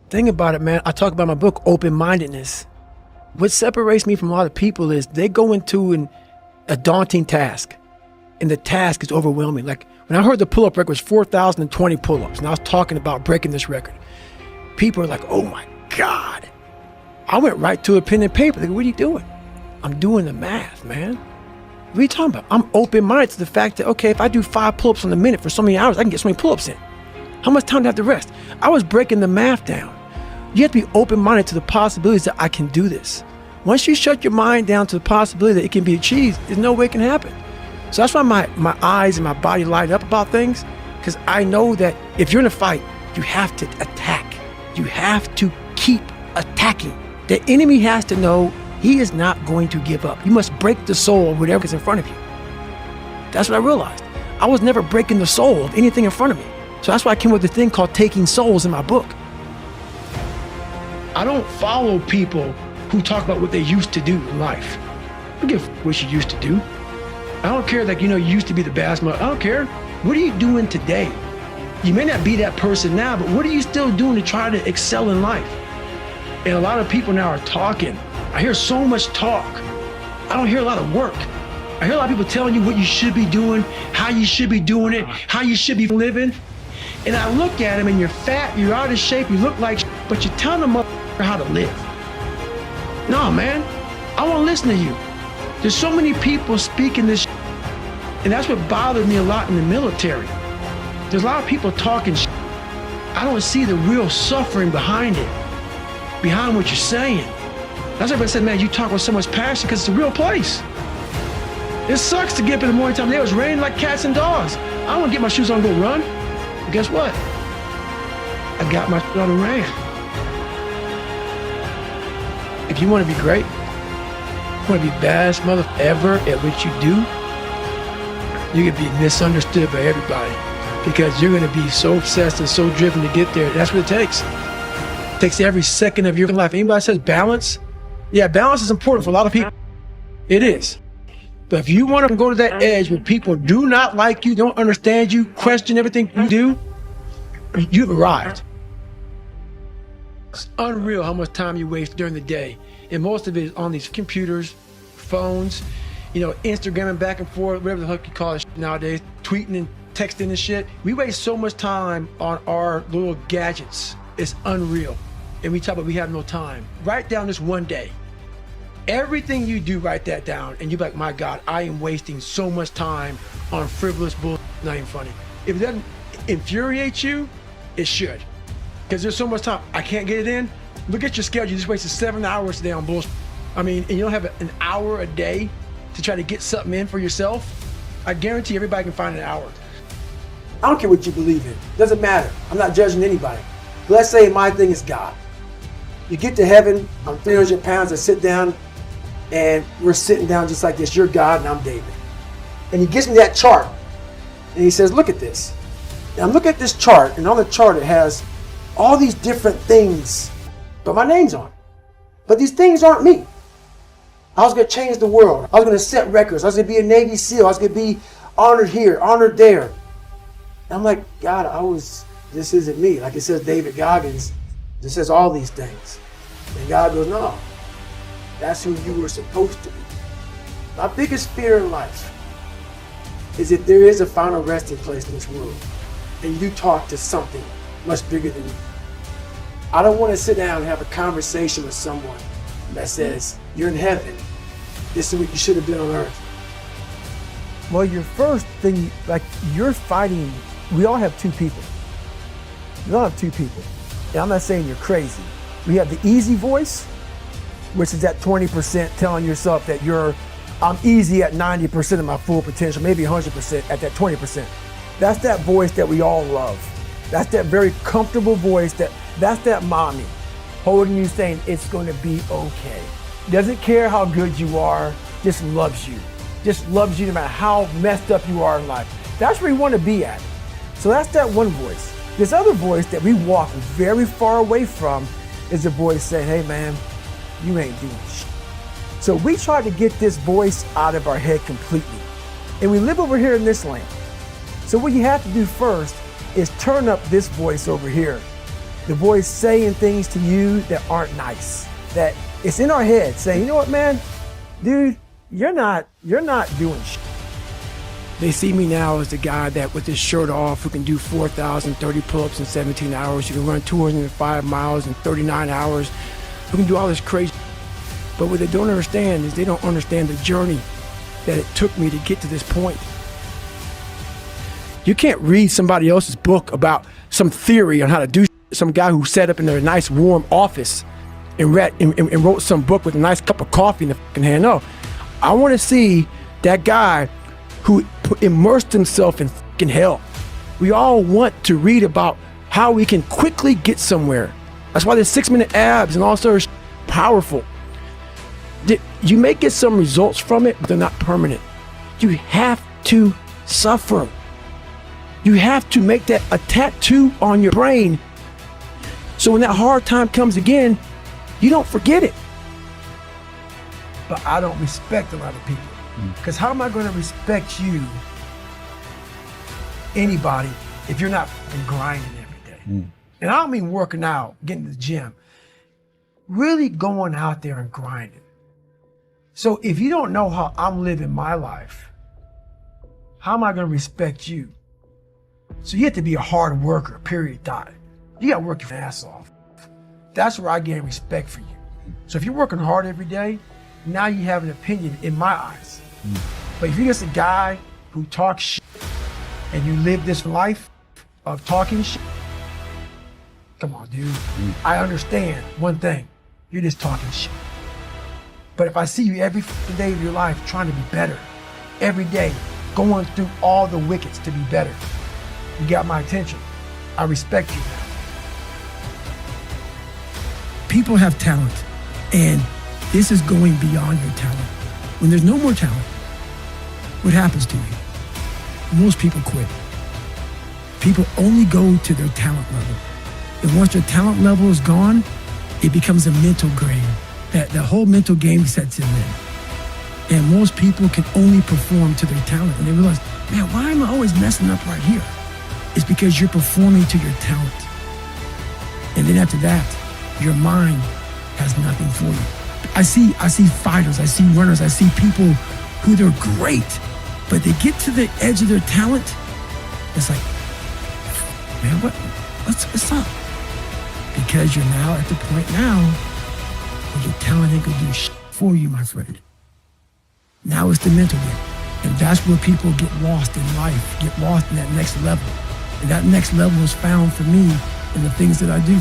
Thing about it, man, I talk about in my book, open-mindedness. What separates me from a lot of people is they go into a daunting task, and the task is overwhelming. Like when I heard the pull-up record was 4,020 pull-ups, and I was talking about breaking this record, people are like, oh my God. I went right to a pen and paper. Like, what are you doing? I'm doing the math, man. What are you talking about? I'm open-minded to the fact that, okay, if I do 5 pull-ups in a minute for so many hours, I can get so many pull-ups in. How much time do I have to rest? I was breaking the math down. You have to be open-minded to the possibilities that I can do this. Once you shut your mind down to the possibility that it can be achieved, there's no way it can happen. So that's why my eyes and my body light up about things, because I know that if you're in a fight, you have to attack. You have to keep attacking. The enemy has to know he is not going to give up. You must break the soul of whatever's in front of you. That's what I realized. I was never breaking the soul of anything in front of me. So that's why I came up with a thing called Taking Souls in my book. I don't follow people who talk about what they used to do in life. I don't give what you used to do. I don't care that, you used to be the best mother. I don't care. What are you doing today? You may not be that person now, but what are you still doing to try to excel in life? And a lot of people now are talking. I hear so much talk. I don't hear a lot of work. I hear a lot of people telling you what you should be doing, how you should be doing it, how you should be living. And I look at them and you're fat, you're out of shape, you look like but you're telling them how to live. No, man, I won't listen to you. There's so many people speaking this and that's what bothered me a lot in the military. There's a lot of people talking I don't see the real suffering behind it, behind what you're saying. That's why everybody said, man, you talk with so much passion because it's a real place. It sucks to get up in the morning time. It was raining like cats and dogs. I don't want to get my shoes on and go run. But guess what? I got my shit on and ran. If you want to be great, you want to be best mother ever at what you do, you're going to be misunderstood by everybody because you're going to be so obsessed and so driven to get there. That's what it takes. It takes every second of your life. Anybody says balance? Yeah, balance is important for a lot of people. It is. But if you want to go to that edge where people do not like you, don't understand you, question everything you do, you've arrived. It's unreal how much time you waste during the day. And most of it is on these computers, phones, Instagramming back and forth, whatever the heck you call it nowadays, tweeting and texting and shit. We waste so much time on our little gadgets. It's unreal. And we talk about we have no time. Write down this one day. Everything you do, write that down, and you're like, my God, I am wasting so much time on frivolous bullshit, not even funny. If it doesn't infuriate you, it should. Because there's so much time, I can't get it in. Look at your schedule, you just wasted 7 hours today on bullshit. And you don't have an hour a day to try to get something in for yourself. I guarantee everybody can find an hour. I don't care what you believe in, doesn't matter. I'm not judging anybody. Let's say my thing is God. You get to heaven, I'm 300 pounds, I sit down, and we're sitting down just like this. You're God and I'm David. And he gives me that chart. And he says, look at this. Now look at this chart. And on the chart it has all these different things, but my name's on it. But these things aren't me. I was going to change the world. I was going to set records. I was going to be a Navy SEAL. I was going to be honored here, honored there. And I'm like, God, this isn't me. Like it says David Goggins. It says all these things. And God goes, no. That's who you were supposed to be. My biggest fear in life is if there is a final resting place in this world and you talk to something much bigger than you. I don't want to sit down and have a conversation with someone that says, you're in heaven. This is what you should have been on earth. Well, your first thing, like you're fighting, we all have two people. We all have two people. And I'm not saying you're crazy. We have the easy voice, which is that 20% telling yourself that I'm easy at 90% of my full potential, maybe 100% at that 20%. That's that voice that we all love. That's that very comfortable voice that's that mommy holding you saying it's going to be okay. Doesn't care how good you are, just loves you. Just loves you no matter how messed up you are in life. That's where you want to be at. So that's that one voice. This other voice that we walk very far away from is the voice saying, hey man, you ain't doing shit. So we try to get this voice out of our head completely. And we live over here in this land. So what you have to do first is turn up this voice over here The voice saying things to you that aren't nice. That it's in our head saying, you know what, man, dude, you're not doing shit. They see me now as the guy that with his shirt off who can do 4,030 pull-ups in 17 hours, who can run 205 miles in 39 hours, who can do all this crazy. But what they don't understand is they don't understand the journey that it took me to get to this point. You can't read somebody else's book about some theory on how to do some guy who sat up in their nice warm office and wrote some book with a nice cup of coffee in the fucking hand. No, I want to see that guy who immersed himself in fucking hell. We all want to read about how we can quickly get somewhere. That's why the 6-minute abs and all sorts of powerful. You may get some results from it, but they're not permanent. You have to suffer. You have to make that a tattoo on your brain. So when that hard time comes again, you don't forget it. But I don't respect a lot of people. Because how am I going to respect you, anybody, if you're not fucking grinding every day? And I don't mean working out, getting to the gym. Really going out there and grinding. So if you don't know how I'm living my life, how am I going to respect you? So you have to be a hard worker, period, dot. You got to work your ass off. That's where I gain respect for you. So if you're working hard every day, now you have an opinion in my eyes. But if you're just a guy who talks shit and you live this life of talking shit, come on, dude. I understand one thing. You're just talking shit. But if I see you every day of your life trying to be better, every day going through all the wickets to be better, you got my attention. I respect you now. People have talent, and this is going beyond your talent. When there's no more talent, what happens to you? Most people quit. People only go to their talent level. And once their talent level is gone, it becomes a mental game. The whole mental game sets in then. And most people can only perform to their talent. And they realize, man, why am I always messing up right here? It's because you're performing to your talent. And then after that, your mind has nothing for you. I see fighters, I see runners, I see people who they're great, but they get to the edge of their talent. It's like, man, what's up? Because you're now at the point now where your talent ain't gonna do shit for you, my friend. Now it's the mental game. And that's where people get lost in life, get lost in that next level. And that next level is found for me in the things that I do.